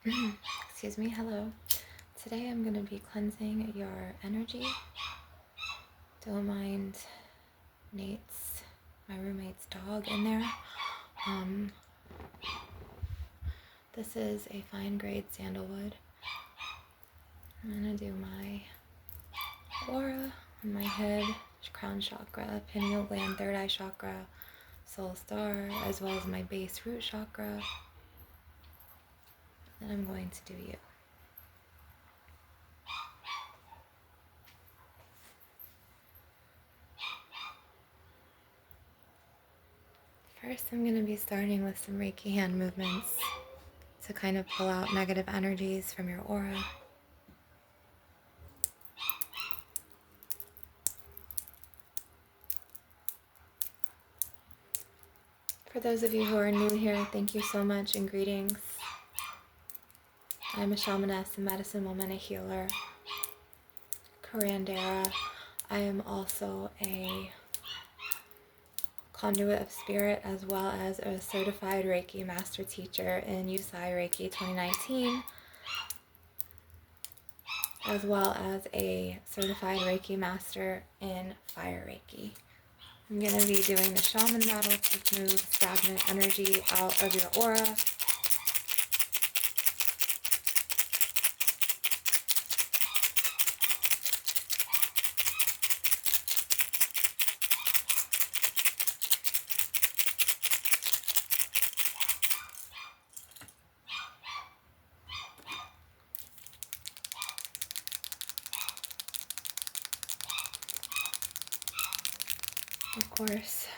Excuse me, hello. Today I'm going to be cleansing your energy. Don't mind Nate's, my roommate's dog in there. This is a fine grade sandalwood. I'm going to do my aura on my head, crown chakra, pineal gland, third eye chakra, soul star, as well as my base root chakra. Then I'm going to do you. First, I'm going to be starting with some Reiki hand movements to kind of pull out negative energies from your aura. For those of you who are new here, thank you so much and greetings. I'm a shamaness, a medicine woman, a healer, curandera. I am also a conduit of spirit as well as a certified Reiki master teacher in Usai Reiki 2019, as well as a certified Reiki master in Fire Reiki. I'm going to be doing the shaman model to move stagnant energy out of your aura. Of course,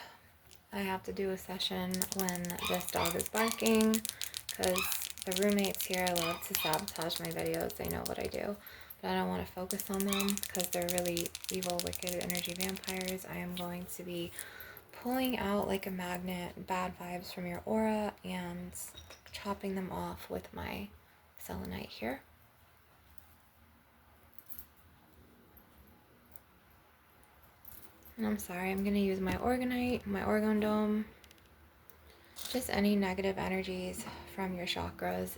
I have to do a session when this dog is barking because the roommates here love to sabotage my videos. They know what I do, but I don't want to focus on them because they're really evil, wicked energy vampires. I am going to be pulling out like a magnet bad vibes from your aura and chopping them off with my selenite here. And I'm sorry, I'm going to use my orgonite, my orgone dome, just any negative energies from your chakras.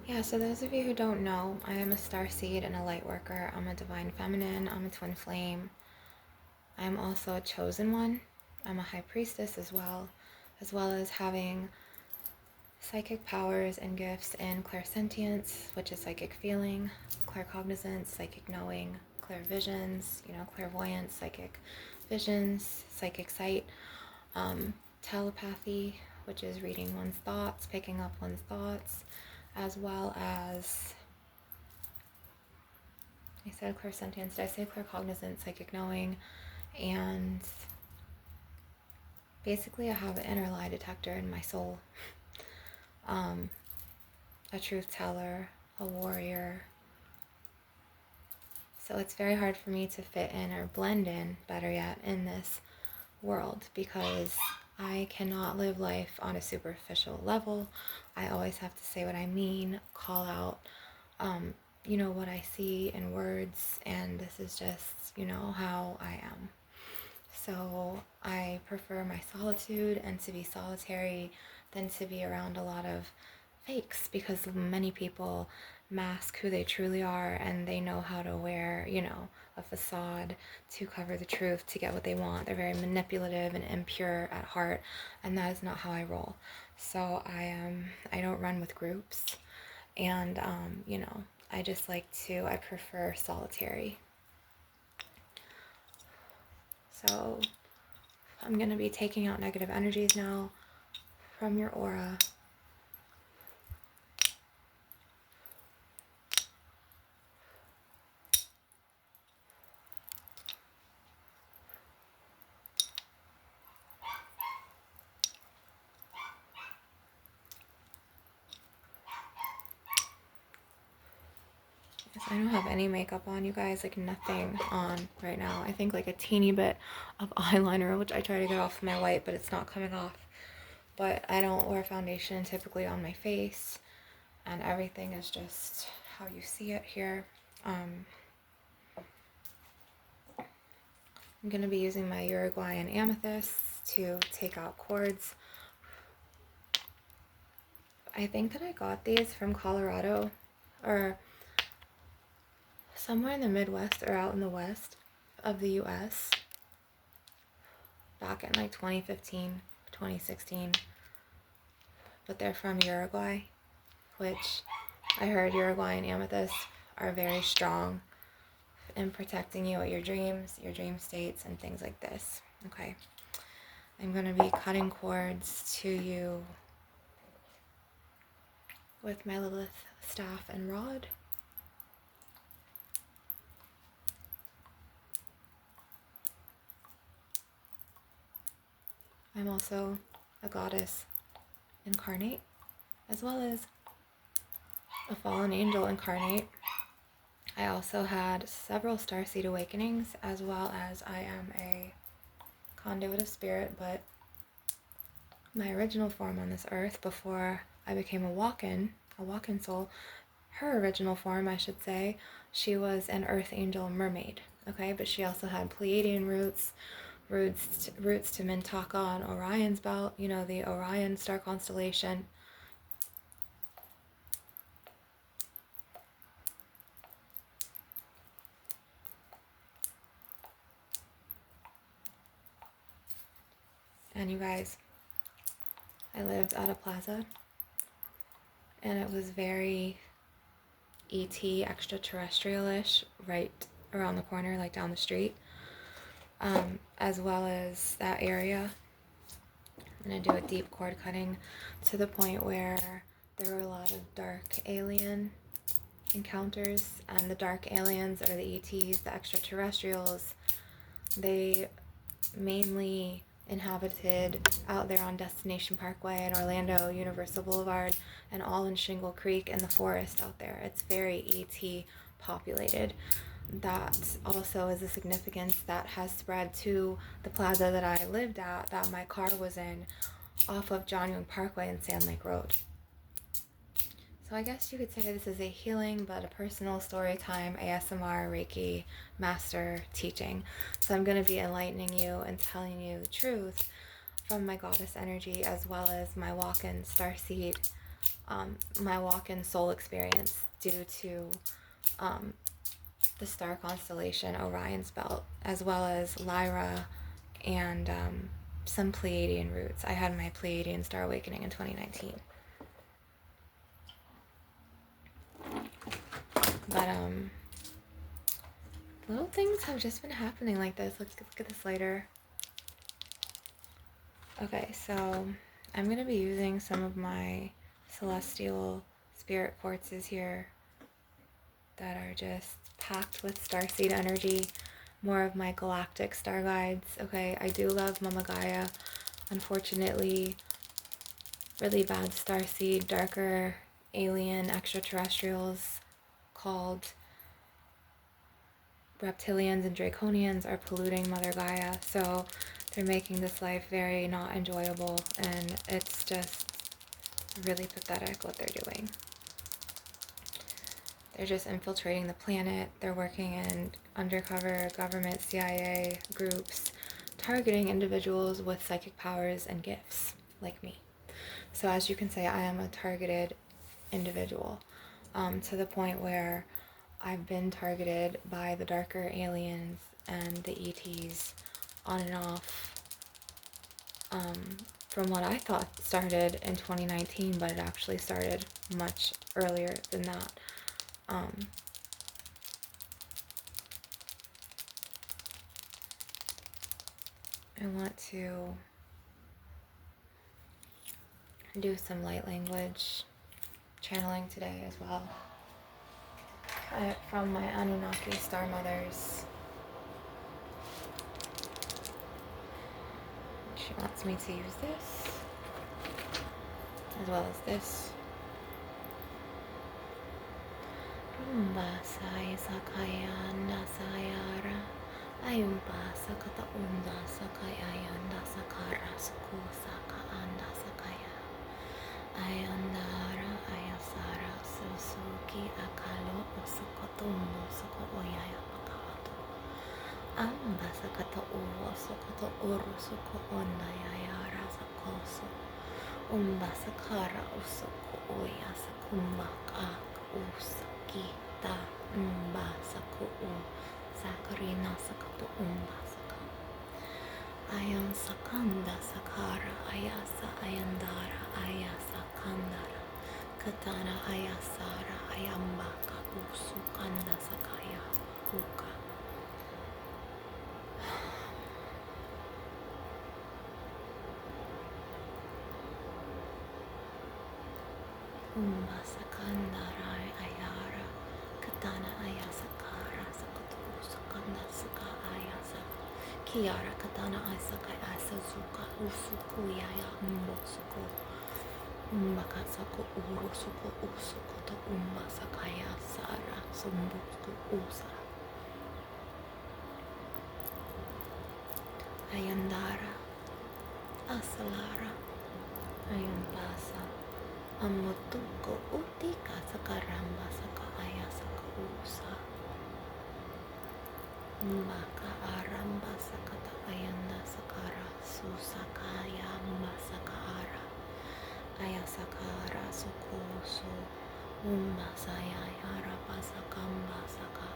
Yeah, so those of you who don't know, I am a star seed and a light worker. I'm a divine feminine. I'm a twin flame. I'm also a chosen one. I'm a high priestess as well as having psychic powers and gifts in clairsentience, which is psychic feeling, claircognizance, psychic knowing, clairvisions, clairvoyance, psychic visions, psychic sight, telepathy, which is reading one's thoughts, picking up one's thoughts, as well as, I said clairsentience, did I say claircognizance, psychic knowing, and basically I have an inner lie detector in my soul. A truth teller, a warrior. So it's very hard for me to fit in or blend in, better yet, in this world because I cannot live life on a superficial level. I always have to say what I mean, call out, what I see in words, and this is just, how I am. So I prefer my solitude and to be solitary than to be around a lot of fakes because many people mask who they truly are and they know how to wear, a facade to cover the truth to get what they want. They're very manipulative and impure at heart, and that is not how I roll. So I don't run with groups, and I prefer solitary. So I'm going to be taking out negative energies now from your aura. I don't have any makeup on, you guys, like nothing on right now. I think like a teeny bit of eyeliner, which I try to get off my white, but it's not coming off. But I don't wear foundation typically on my face. and everything is just how you see it here. I'm going to be using my Uruguayan amethyst to take out cords. I think that I got these from Colorado or somewhere in the Midwest or out in the west of the US back in like 2015, 2016. But they're from Uruguay, which I heard Uruguayan amethysts are very strong in protecting you at your dream states, and things like this. Okay. I'm going to be cutting cords to you with my Lilith staff and rod. I'm also a goddess incarnate, as well as a fallen angel incarnate. I also had several starseed awakenings, as well as I am a conduit of spirit, but my original form on this earth, before I became a walk-in soul, her original form, I should say, she was an earth angel mermaid, okay? But she also had Pleiadian roots to Mintaka on Orion's belt, you know, the Orion star constellation. And you guys, I lived at a plaza, and it was very ET extraterrestrial-ish, right around the corner, like down the street, as well as that area. I'm going to do a deep cord cutting to the point where there were a lot of dark alien encounters, and the dark aliens are the ETs, the extraterrestrials. They mainly inhabited out there on Destination Parkway and Orlando Universal Boulevard, and all in Shingle Creek in the forest out there. It's very ET populated. That also is a significance that has spread to the plaza that I lived at, that my car was in, off of John Young Parkway and Sand Lake Road. So I guess you could say this is a healing but a personal story time ASMR Reiki master teaching. So I'm going to be enlightening you and telling you the truth from my goddess energy, as well as my walk-in starseed, my walk-in soul experience due to the star constellation Orion's belt, as well as Lyra and some Pleiadian roots. I had my Pleiadian star awakening in 2019. But little things have just been happening like this. Let's look at this later. Okay, so I'm going to be using some of my celestial spirit quartzes here that are just packed with starseed energy, more of my galactic star guides. Okay, I do love Mama Gaia. Unfortunately, really bad starseed, darker alien extraterrestrials called reptilians and draconians are polluting Mother Gaia, so they're making this life very not enjoyable, and it's just really pathetic what they're doing. They're just infiltrating the planet. They're working in undercover government CIA groups, targeting individuals with psychic powers and gifts, like me. So as you can say, I am a targeted individual, to the point where I've been targeted by the darker aliens and the ETs on and off, from what I thought started in 2019, but it actually started much earlier than that. I want to do some light language channeling today as well, from my Anunaki star mothers. She wants me to use this, as well as this. Rumbasai sakayanda sayara. Ayumbasa kata unda sakayanda sakara suku saka anda sakaya. Ayandara ayasara ki akalo usukotumbo suko oyaya pakato. Amba sakata uwa sukoto uru suko ondayaya rasa koso. Umba sakara usuko oya sakumba kak usakita umba saku u sakarina sakato umba saka. Ayan sakanda sakara ayasa ayandara ayasa kandara. Katana ayasara ayambaka usukanda sakaya uka. Umba sakandara ayara. Katana ayasakara sakutu usukanda saka ayasa. Kiara katana asaka asazuka usukuyaya umbosuko. Umbaka sako urusuko usuko to umba sakaya sara sumbuku usa. Ayandara asalara ayambasa amotuko utika sakaramba saka ayasaka usa. Mbaka aramba sakata ayanda sakara susakaya mbasakara ayasakara sokoso umbasaya yarabasakamba saka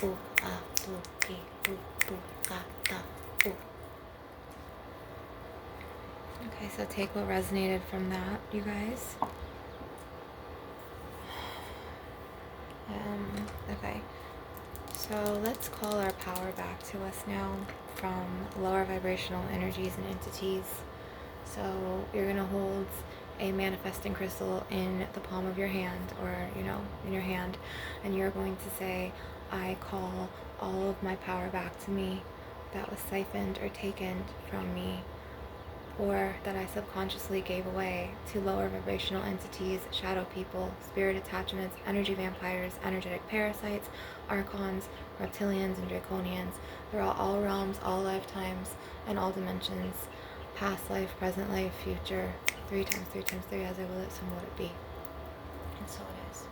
u atuki utukata u. Okay, so take what resonated from that, you guys. Okay. So let's call our power back to us now from lower vibrational energies and entities. So you're going to hold a manifesting crystal in the palm of your hand, or, in your hand, and you're going to say, I call all of my power back to me that was siphoned or taken from me, or that I subconsciously gave away to lower vibrational entities, shadow people, spirit attachments, energy vampires, energetic parasites, archons, reptilians, and draconians. Throughout all realms, all lifetimes, and all dimensions, past life, present life, future, 3 times 3 times 3, as I will it, so would it be. And so it is.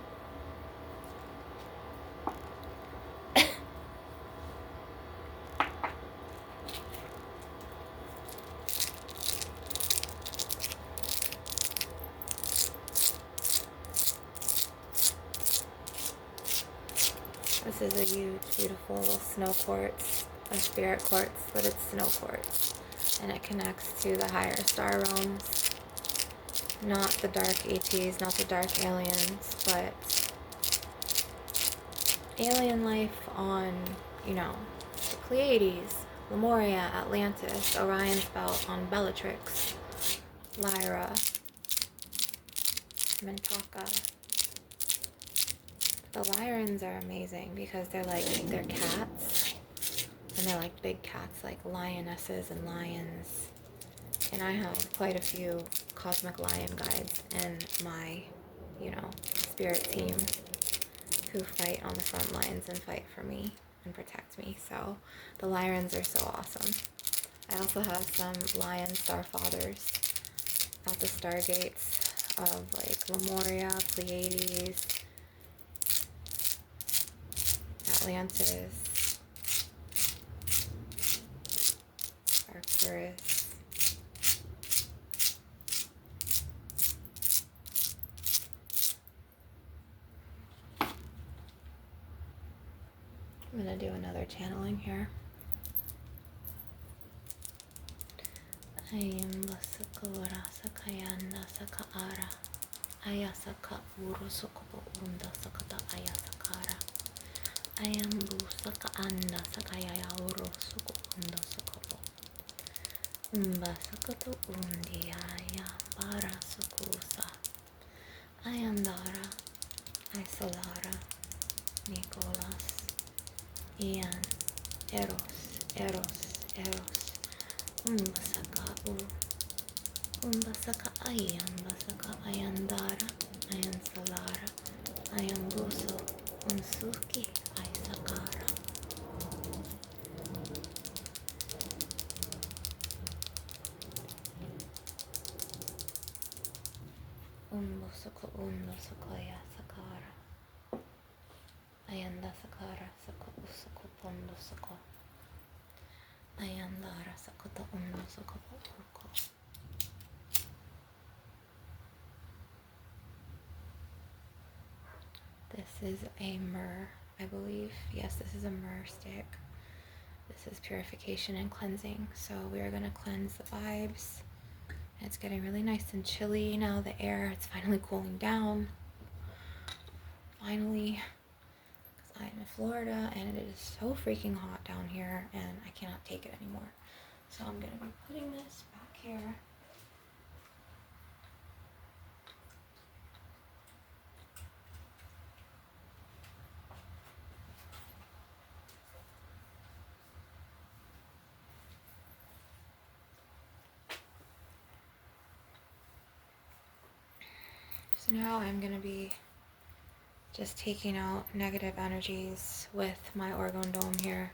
This is a huge, beautiful snow quartz, a spirit quartz, but it's snow quartz. And it connects to the higher star realms. Not the dark ETs, not the dark aliens, but alien life on, the Pleiades, Lemuria, Atlantis, Orion's belt on Bellatrix, Lyra, Mintaka. The Lyrans are amazing because they're cats, and they're like big cats, like lionesses and lions. And I have quite a few cosmic lion guides in my, spirit team who fight on the front lines and fight for me and protect me. So the Lyrans are so awesome. I also have some lion star fathers at the stargates of Lemuria, Pleiades, Atlantis, Arcturus. I'm going to do another channeling here. Ayam basakura sakayanda sakaara. Ayasaka uru sokopo unda sakata ayasakara. Ayam bu sakaanda sakayaya uru soko unda sokopo. Umba sakato undi aya para sokusa. Ayandara, Isolara, Nicolas. Ian, Eros, Umbasaka Ayandara, Ayan Solara, Ayan Buso, Unsuki, Aysakara. Umbosoko Yasakara. Ayanda sakara sako usako pondo sako. Ayanda rasakota undo sako porko. This is a myrrh, I believe. Yes, this is a myrrh stick. This is purification and cleansing. So we are going to cleanse the vibes. It's getting really nice and chilly now. The air, it's finally cooling down. Finally. Because I'm in Florida and it is so freaking hot down here and I cannot take it anymore. So I'm going to be putting this back here. So now I'm going to be just taking out negative energies with my orgone dome here.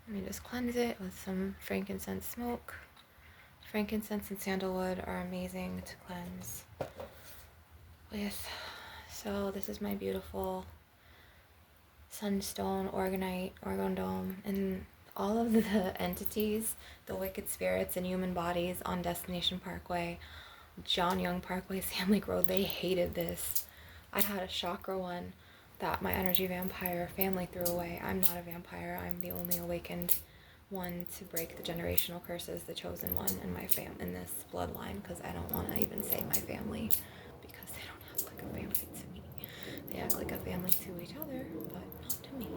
Let me just cleanse it with some frankincense smoke. Frankincense and sandalwood are amazing to cleanse with. So this is my beautiful sunstone orgonite orgone dome, and all of the entities, the wicked spirits and human bodies on Destination Parkway, John Young Parkway, Sand Lake Road, they hated this. I had a chakra one that my energy vampire family threw away. I'm not a vampire. I'm the only awakened one to break the generational curses, the chosen one in my in this bloodline, because I don't want to even say my family because they don't act like a family to me. They act like a family to each other, but not to me.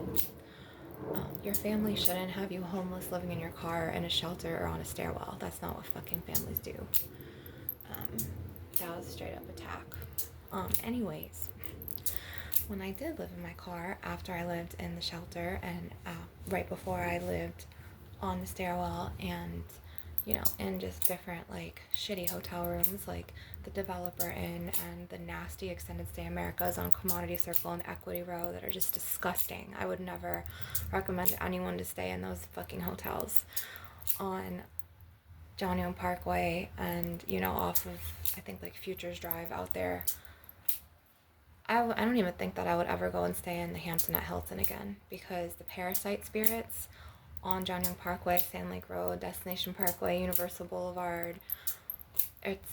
Your family shouldn't have you homeless living in your car, in a shelter, or on a stairwell. That's not what fucking families do. That was a straight up attack. Anyways, when I did live in my car after I lived in the shelter and right before I lived on the stairwell and, you know, in just different like shitty hotel rooms like the Developer Inn and the nasty extended stay Americas on Commodity Circle and Equity Row that are just disgusting. I would never recommend anyone to stay in those fucking hotels on John Young Parkway and, you know, off of, I think, like Futures Drive out there. I don't even think that I would ever go and stay in the Hampton at Hilton again, because the parasite spirits on John Young Parkway, Sand Lake Road, Destination Parkway, Universal Boulevard,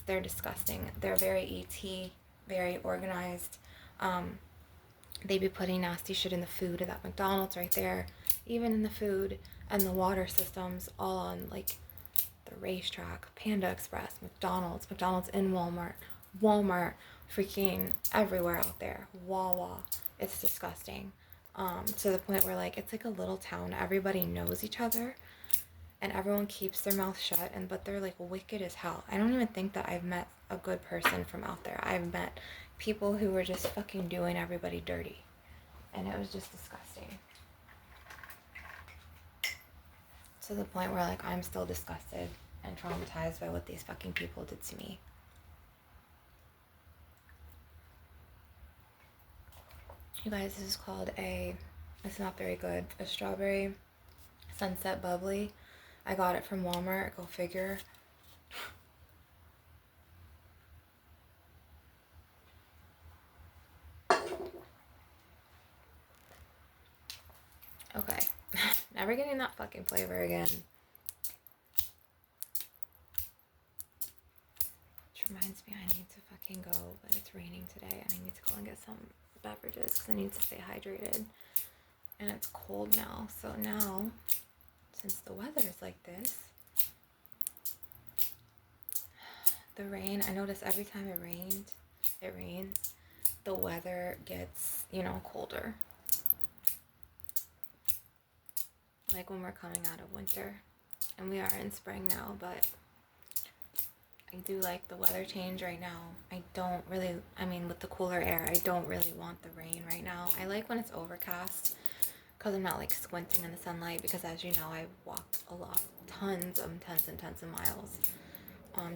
they're disgusting. They're very ET, very organized. They be putting nasty shit in the food of that McDonald's right there, even in the food and the water systems, all on like the racetrack, Panda Express, McDonald's in Walmart, freaking everywhere out there, Wawa. It's disgusting. To the point where like it's like a little town. Everybody knows each other, and everyone keeps their mouth shut. But they're like wicked as hell. I don't even think that I've met a good person from out there. I've met people who were just fucking doing everybody dirty, and it was just disgusting. To the point where like I'm still disgusted and traumatized by what these fucking people did to me. You guys, this is called it's not very good, a strawberry sunset bubbly. I got it from Walmart, go figure. Okay, never getting that fucking flavor again. Which reminds me, I need to fucking go, but it's raining today, and I need to go and get some beverages because I need to stay hydrated. And it's cold now, so now, since the weather is like this, the rain, I notice every time it rains, the weather gets, you know, colder. Like when we're coming out of winter, and we are in spring now, but I do like the weather change right now. I don't really, with the cooler air, I don't really want the rain right now. I like when it's overcast, because I'm not like squinting in the sunlight, because as you know, I walk a lot, tons of miles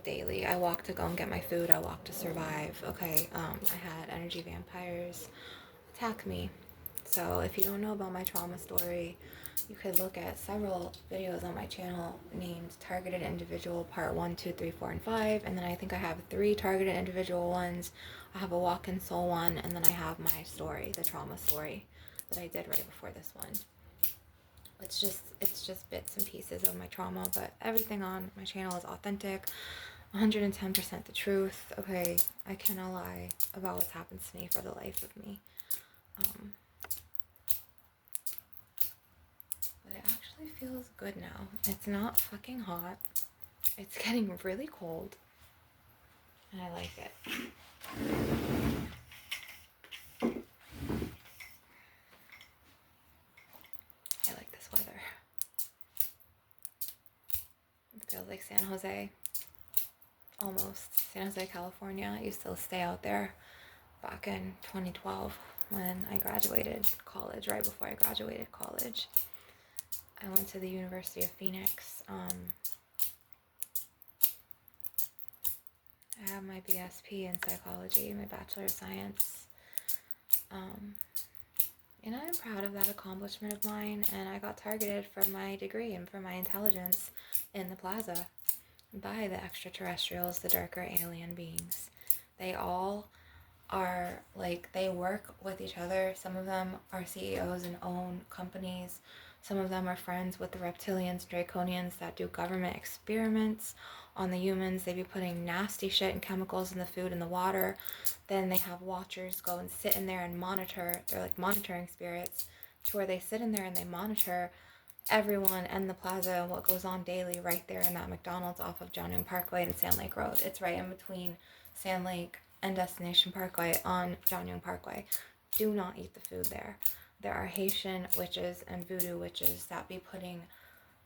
daily. I walk to go and get my food. I walk to survive. Okay, I had energy vampires attack me. So if you don't know about my trauma story, You could look at several videos on my channel named Targeted Individual Part 1, 2, 3, 4, and 5. And then I think I have 3 targeted individual ones. I have a walk-in soul one, and then I have my story, the trauma story that I did right before this one. It's just bits and pieces of my trauma, but everything on my channel is authentic, 110% the truth. Okay, I cannot lie about what's happened to me for the life of me. But it actually feels good now. It's not fucking hot. It's getting really cold. And I like it. I like this weather. It feels like San Jose. Almost. San Jose, California. I used to stay out there back in 2012 when I graduated college, right before I graduated college. I went to the University of Phoenix. I have my BSP in psychology, my Bachelor of Science. And I'm proud of that accomplishment of mine, and I got targeted for my degree and for my intelligence in the plaza by the extraterrestrials, the darker alien beings. They all are like, they work with each other. Some of them are CEOs and own companies. Some of them are friends with the reptilians, draconians that do government experiments on the humans. They be putting nasty shit and chemicals in the food and the water. Then they have watchers go and sit in there and monitor. They're like monitoring spirits, to where they sit in there and they monitor everyone and the plaza and what goes on daily right there in that McDonald's off of John Young Parkway and Sand Lake Road. It's right in between Sand Lake and Destination Parkway on John Young Parkway. Do not eat the food there. There are Haitian witches and voodoo witches that be putting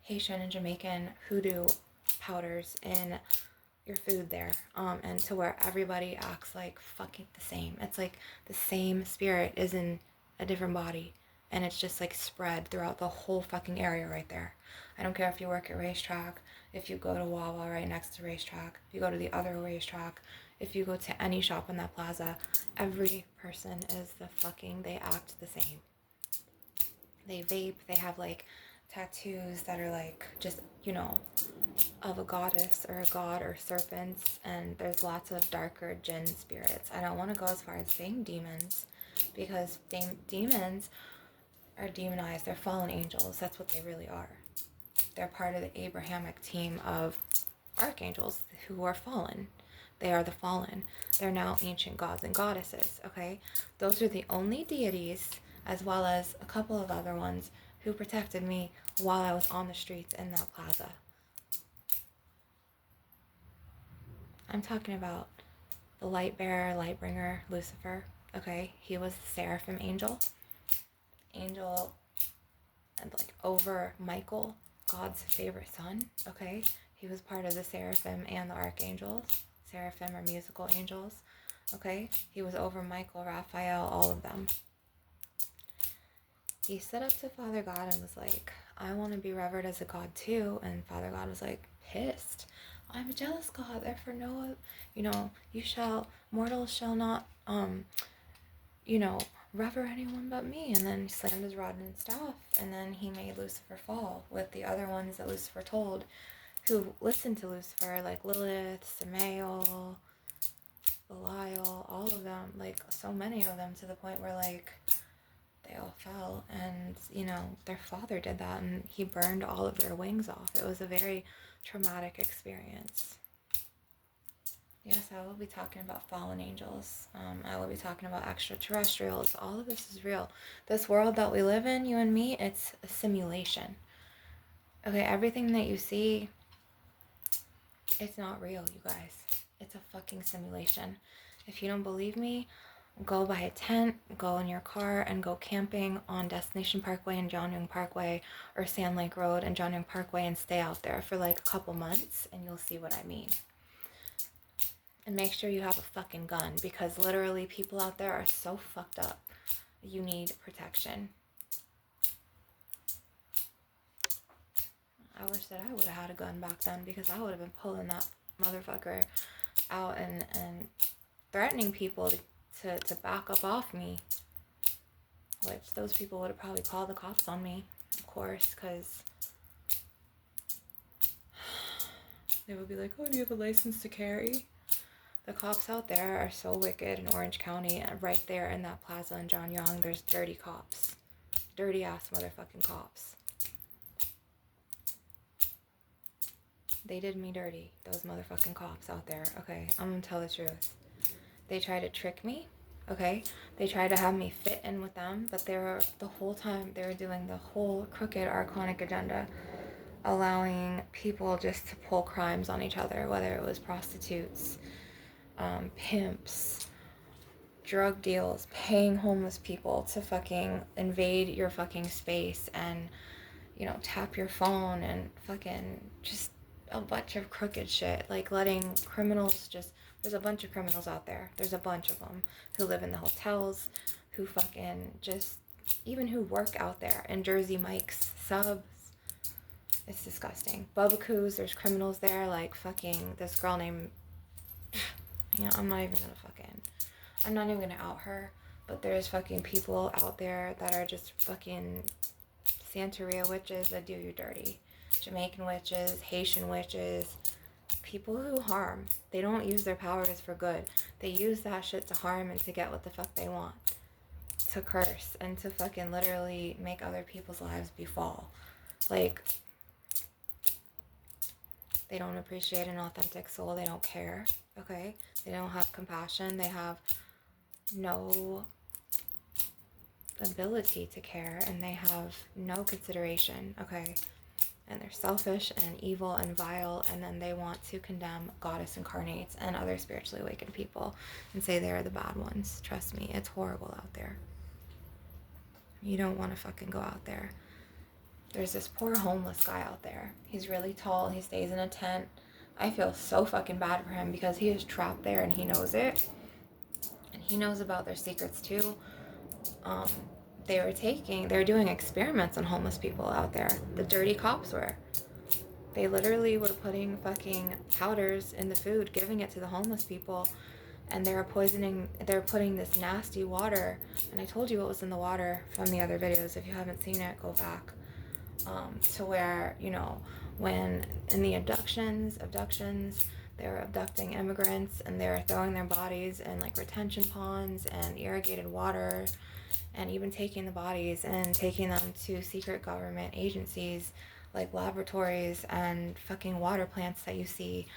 Haitian and Jamaican hoodoo powders in your food there, and to where everybody acts like fucking the same. It's like the same spirit is in a different body, and it's just like spread throughout the whole fucking area right there. I don't care if you work at racetrack, if you go to Wawa right next to racetrack, if you go to the other racetrack, if you go to any shop in that plaza, every person is the fucking, they act the same. They vape, they have like tattoos that are like just, you know, of a goddess or a god or serpents, and there's lots of darker jinn spirits. I don't want to go as far as saying demons, because demons are demonized. They're fallen angels. That's what they really are. They're part of the Abrahamic team of archangels who are fallen. They are the fallen. They're now ancient gods and goddesses, okay? Those are the only deities, as well as a couple of other ones, who protected me while I was on the streets in that plaza. I'm talking about the light bearer, light bringer, Lucifer, okay? He was the seraphim angel. Angel, and like over Michael, God's favorite son, okay? He was part of the seraphim and the archangels. Seraphim are musical angels, okay? He was over Michael, Raphael, all of them. He stood up to Father God and was like, I want to be revered as a god too. And Father God was like, pissed. I'm a jealous God, therefore no, mortals shall not, rever anyone but me. And then he slammed his rod and staff, and then he made Lucifer fall with the other ones that Lucifer told, who listened to Lucifer, like Lilith, Samael, Belial, all of them, like so many of them, to the point where like they all fell, and their father did that, and he burned all of their wings off. It was a very traumatic experience. Yes, I will be talking about fallen angels. I will be talking about extraterrestrials. All of this is real. This world that we live in, you and me, it's a simulation. Okay, everything that you see, it's not real, you guys. It's a fucking simulation. If you don't believe me, go buy a tent, go in your car, and go camping on Destination Parkway and John Young Parkway, or Sand Lake Road and John Young Parkway, and stay out there for like a couple months, and you'll see what I mean. And make sure you have a fucking gun, because literally people out there are so fucked up. You need protection. I wish that I would have had a gun back then, because I would have been pulling that motherfucker out and threatening people to back up off me. Which those people would have probably called the cops on me, of course, because they would be like, oh, do you have a license to carry? The cops out there are so wicked in Orange County. Right there in that plaza in John Young, there's dirty cops. Dirty ass motherfucking cops. They did me dirty, those motherfucking cops out there. Okay, I'm gonna tell the truth. They tried to trick me. Okay, they tried to have me fit in with them, but they were, the whole time they were doing the whole crooked archonic agenda, allowing people just to pull crimes on each other, whether it was prostitutes, pimps, drug deals, paying homeless people to fucking invade your fucking space and, you know, tap your phone and fucking just a bunch of crooked shit. Like letting criminals just, there's a bunch of criminals out there. There's a bunch of them who live in the hotels, who fucking just, even who work out there in Jersey Mike's subs. It's disgusting. Bubba there's criminals there, like fucking this girl named, you know, I'm not even gonna out her, but there's fucking people out there that are just fucking Santeria witches that do you dirty. Jamaican witches, Haitian witches, people who harm. They don't use their powers for good. They use that shit to harm and to get what the fuck they want. To curse and to fucking literally make other people's lives befall. Like, they don't appreciate an authentic soul. They don't care, okay? They don't have compassion. They have no ability to care, and they have no consideration, okay? And they're selfish and evil and vile, and then they want to condemn goddess incarnates and other spiritually awakened people and say they're the bad ones. Trust me, it's horrible out there. You don't want to fucking go out there. There's this poor homeless guy out there. He's really tall. He stays in a tent. I feel so fucking bad for him because he is trapped there and he knows it. And he knows about their secrets too. They were doing experiments on homeless people out there. The dirty cops were. They literally were putting fucking powders in the food, giving it to the homeless people, and they're putting this nasty water, and I told you what was in the water from the other videos. If you haven't seen it, go back. To where, you know, when in the abductions, they were abducting immigrants and they were throwing their bodies in like retention ponds and irrigated water, and even taking the bodies and taking them to secret government agencies like laboratories and fucking water plants that you see.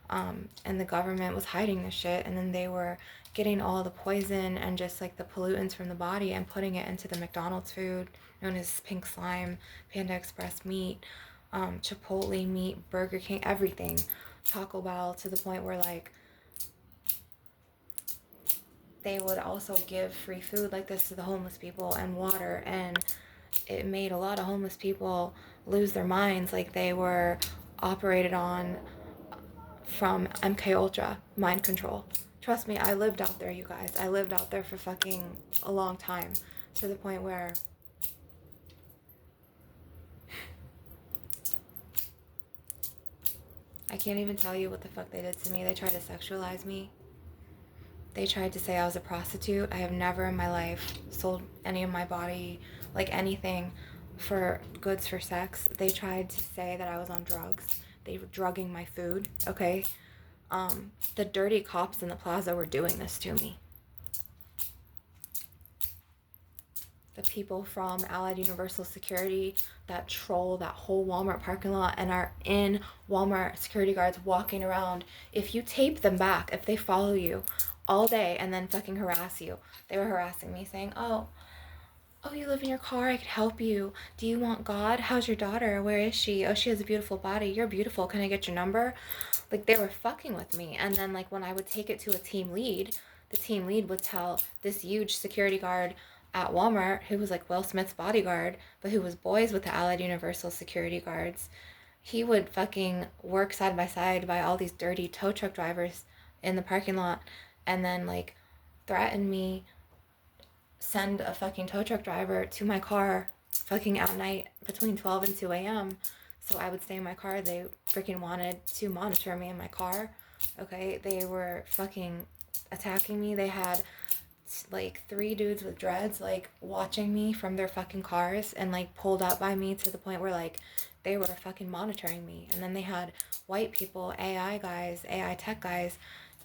And the government was hiding the shit, and then they were getting all the poison and just like the pollutants from the body and putting it into the McDonald's food known as pink slime, Panda Express meat, Chipotle meat, Burger King, everything, Taco Bell, to the point where like they would also give free food like this to the homeless people and water, and it made a lot of homeless people lose their minds. Like they were operated on from MK Ultra, mind control. Trust me, I lived out there, you guys. I lived out there for fucking a long time, to the point where I can't even tell you what the fuck they did to me. They tried to sexualize me. They tried to say I was a prostitute. I have never in my life sold any of my body, like anything, for goods for sex. They tried to say that I was on drugs. They were drugging my food, okay? The dirty cops in the plaza were doing this to me. The people from Allied Universal Security that troll that whole Walmart parking lot and are in Walmart security guards walking around. If you tape them back, if they follow you all day and then fucking harass you. They were harassing me saying, oh, you live in your car, I could help you. Do you want God? How's your daughter? Where is she? Oh, she has a beautiful body. You're beautiful. Can I get your number? Like, they were fucking with me. And then, like, when I would take it to a team lead, the team lead would tell this huge security guard at Walmart, who was like Will Smith's bodyguard, but who was boys with the Allied Universal Security guards. He would fucking work side by side by all these dirty tow truck drivers in the parking lot, and then like threaten me, send a fucking tow truck driver to my car fucking at night between 12 and 2 a.m. so I would stay in my car. They freaking wanted to monitor me in my car. Okay, they were fucking attacking me. They had like 3 dudes with dreads like watching me from their fucking cars and like pulled up by me to the point where like they were fucking monitoring me. And then they had white people, AI guys, AI tech guys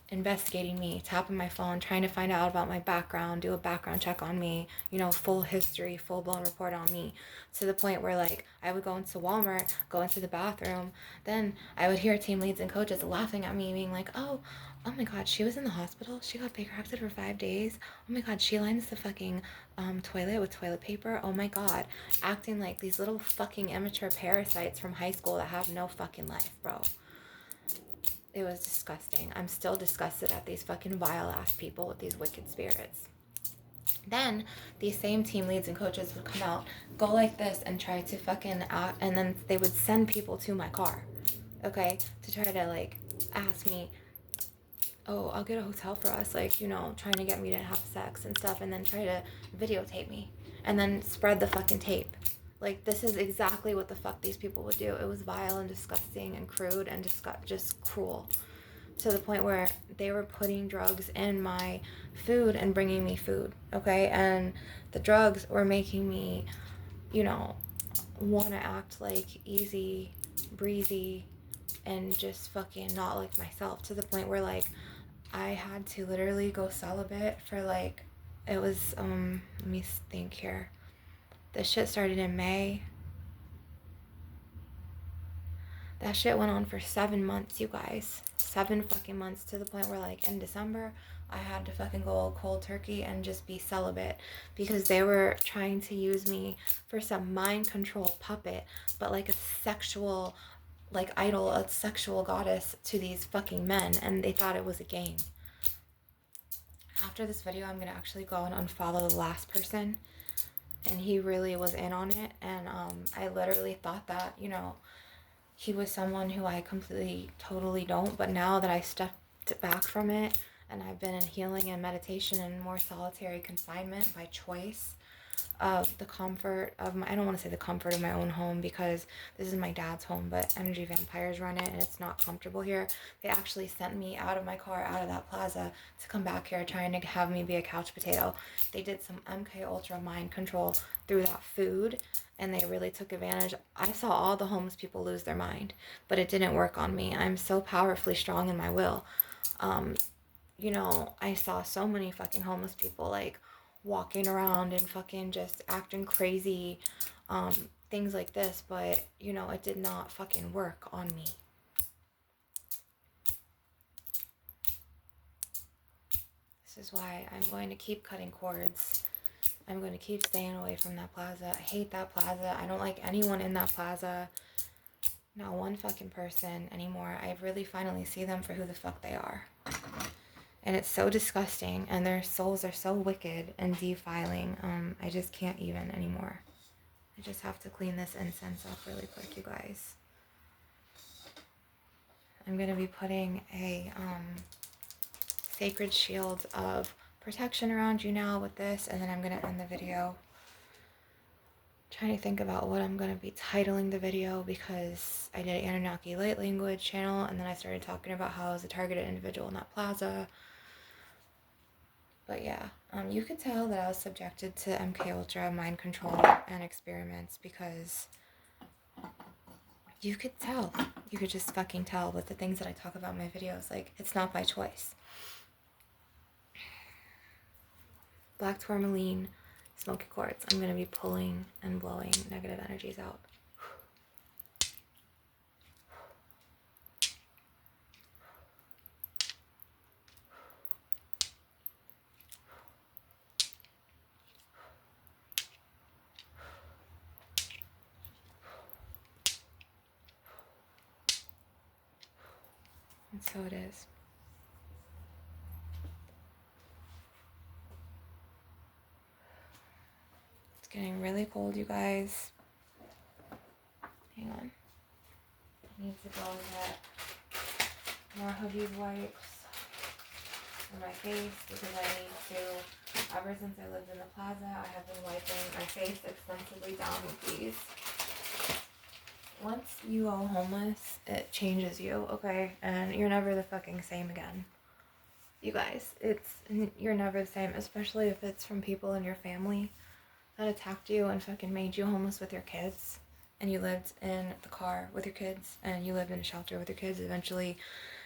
investigating me, tapping my phone, trying to find out about my background, do a background check on me, you know, full history, full blown report on me, to the point where like I would go into Walmart, go into the bathroom, then I would hear team leads and coaches laughing at me, being like, oh my god, she was in the hospital, she got Baker acted for 5 days, oh my god, she lines the fucking toilet with toilet paper, oh my god, acting like these little fucking immature parasites from high school that have no fucking life, bro. It was disgusting. I'm still disgusted at these fucking vile ass people with these wicked spirits. Then these same team leads and coaches would come out, go like this, and try to fucking and then they would send people to my car, okay, to try to like ask me, oh, I'll get a hotel for us, like, you know, trying to get me to have sex and stuff, and then try to videotape me and then spread the fucking tape. Like, this is exactly what the fuck these people would do. It was vile and disgusting and crude and just cruel, to the point where they were putting drugs in my food and bringing me food, okay? And the drugs were making me, you know, want to act like easy breezy and just fucking not like myself, to the point where like I had to literally go celibate for like, it was let me think here. This shit started in May. That shit went on for 7 months, you guys. 7 fucking months, to the point where like in December I had to fucking go cold turkey and just be celibate, because they were trying to use me for some mind control puppet, but like a sexual like idol, a sexual goddess to these fucking men, and they thought it was a game. After this video, I'm gonna actually go and unfollow the last person, and he really was in on it, and I literally thought that, you know, he was someone who I completely, totally don't, but now that I stepped back from it, and I've been in healing and meditation and more solitary confinement by choice, of the comfort of my, I don't want to say the comfort of my own home, because this is my dad's home, but energy vampires run it and it's not comfortable here. They actually sent me out of my car, out of that plaza, to come back here trying to have me be a couch potato. They did some MK Ultra mind control through that food, and they really took advantage. I saw all the homeless people lose their mind, but it didn't work on me. I'm so powerfully strong in my will. You know, I saw so many fucking homeless people like walking around and fucking just acting crazy, things like this, but you know, it did not fucking work on me. This is why I'm going to keep cutting cords. I'm going to keep staying away from that plaza. I hate that plaza. I don't like anyone in that plaza. Not one fucking person anymore. I really finally see them for who the fuck they are. And it's so disgusting, and their souls are so wicked and defiling. I just can't even anymore. I just have to clean this incense up really quick, you guys. I'm going to be putting a sacred shield of protection around you now with this, and then I'm going to end the video. Trying to think about what I'm going to be titling the video, because I did an Anunaki light language channel, and then I started talking about how I was a targeted individual in that plaza. But yeah, you could tell that I was subjected to MK Ultra mind control and experiments, because you could tell. You could just fucking tell with the things that I talk about in my videos. Like, it's not by choice. Black tourmaline, smoky quartz. I'm going to be pulling and blowing negative energies out. And so it is. It's getting really cold, you guys. Hang on. I need to go get more hoodie wipes on my face, because I need to, ever since I lived in the plaza, I have been wiping my face extensively down with these. Once you go homeless, it changes you, okay? And you're never the fucking same again. You guys, you're never the same, especially if it's from people in your family that attacked you and fucking made you homeless with your kids, and you lived in the car with your kids, and you lived in a shelter with your kids, eventually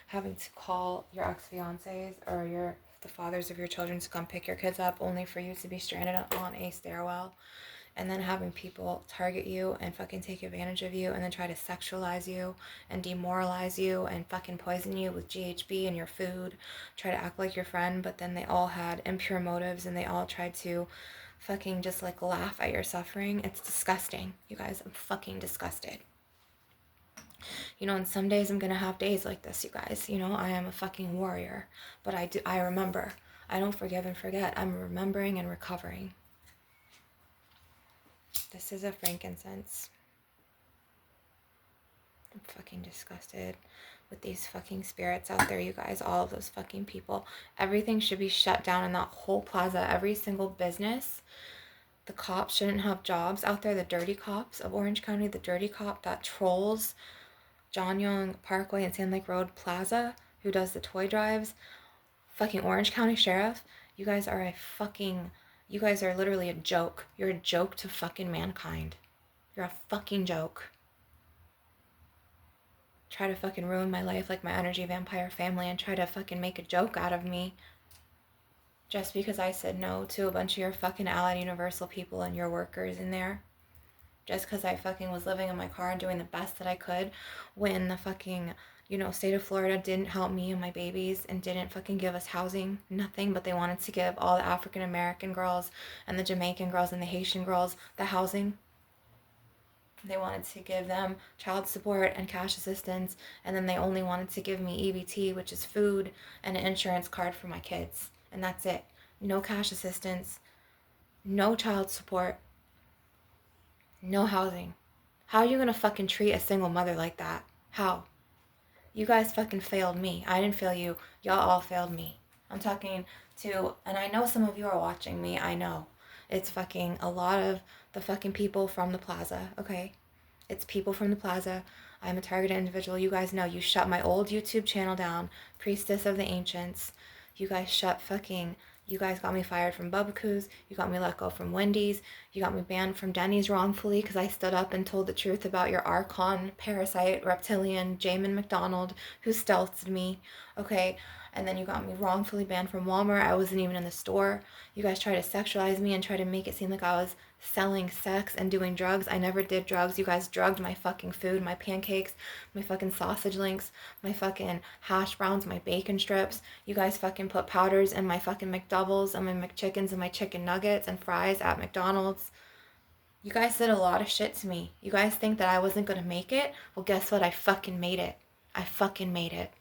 having to call your ex-fiancés or the fathers of your children to come pick your kids up, only for you to be stranded on a stairwell, and then having people target you and fucking take advantage of you, and then try to sexualize you and demoralize you and fucking poison you with GHB in your food, try to act like your friend, but then they all had impure motives and they all tried to fucking just like laugh at your suffering. It's disgusting. You guys, I'm fucking disgusted. You know, and some days I'm gonna have days like this, you guys. You know, I am a fucking warrior. But I remember. I don't forgive and forget. I'm remembering and recovering. This is a frankincense. I'm fucking disgusted with these fucking spirits out there, you guys. All of those fucking people. Everything should be shut down in that whole plaza. Every single business. The cops shouldn't have jobs out there. The dirty cops of Orange County. The dirty cop that trolls John Young Parkway and Sand Lake Road Plaza, who does the toy drives. Fucking Orange County Sheriff. You guys are you guys are literally a joke. You're a joke to fucking mankind. You're a fucking joke. Try to fucking ruin my life like my energy vampire family and try to fucking make a joke out of me just because I said no to a bunch of your fucking Allied Universal people and your workers in there. Just because I fucking was living in my car and doing the best that I could when the fucking, state of Florida didn't help me and my babies and didn't fucking give us housing, nothing, but they wanted to give all the African American girls and the Jamaican girls and the Haitian girls the housing. They wanted to give them child support and cash assistance, and then they only wanted to give me EBT, which is food, and an insurance card for my kids. And that's it. No cash assistance, no child support, no housing. How are you gonna fucking treat a single mother like that? How? You guys fucking failed me. I didn't fail you. Y'all all failed me. I'm talking to, and I know some of you are watching me. I know. It's fucking a lot of the fucking people from the plaza, okay? It's people from the plaza. I'm a targeted individual. You guys know. You shut my old YouTube channel down, Priestess of the Ancients. You guys you guys got me fired from Bubbakoo's. You got me let go from Wendy's. You got me banned from Denny's wrongfully because I stood up and told the truth about your Archon, parasite, reptilian, Jamin McDonald, who stealthed me. Okay, and then you got me wrongfully banned from Walmart. I wasn't even in the store. You guys try to sexualize me and try to make it seem like I was selling sex and doing drugs. I never did drugs. You guys drugged my fucking food, my pancakes, my fucking sausage links, my fucking hash browns, my bacon strips. You guys fucking put powders in my fucking McDoubles and my McChickens and my chicken nuggets and fries at McDonald's. You guys did a lot of shit to me. You guys think that I wasn't gonna make it? Well, guess what? I fucking made it. I fucking made it.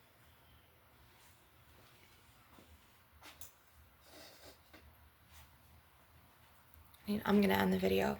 I'm gonna end the video.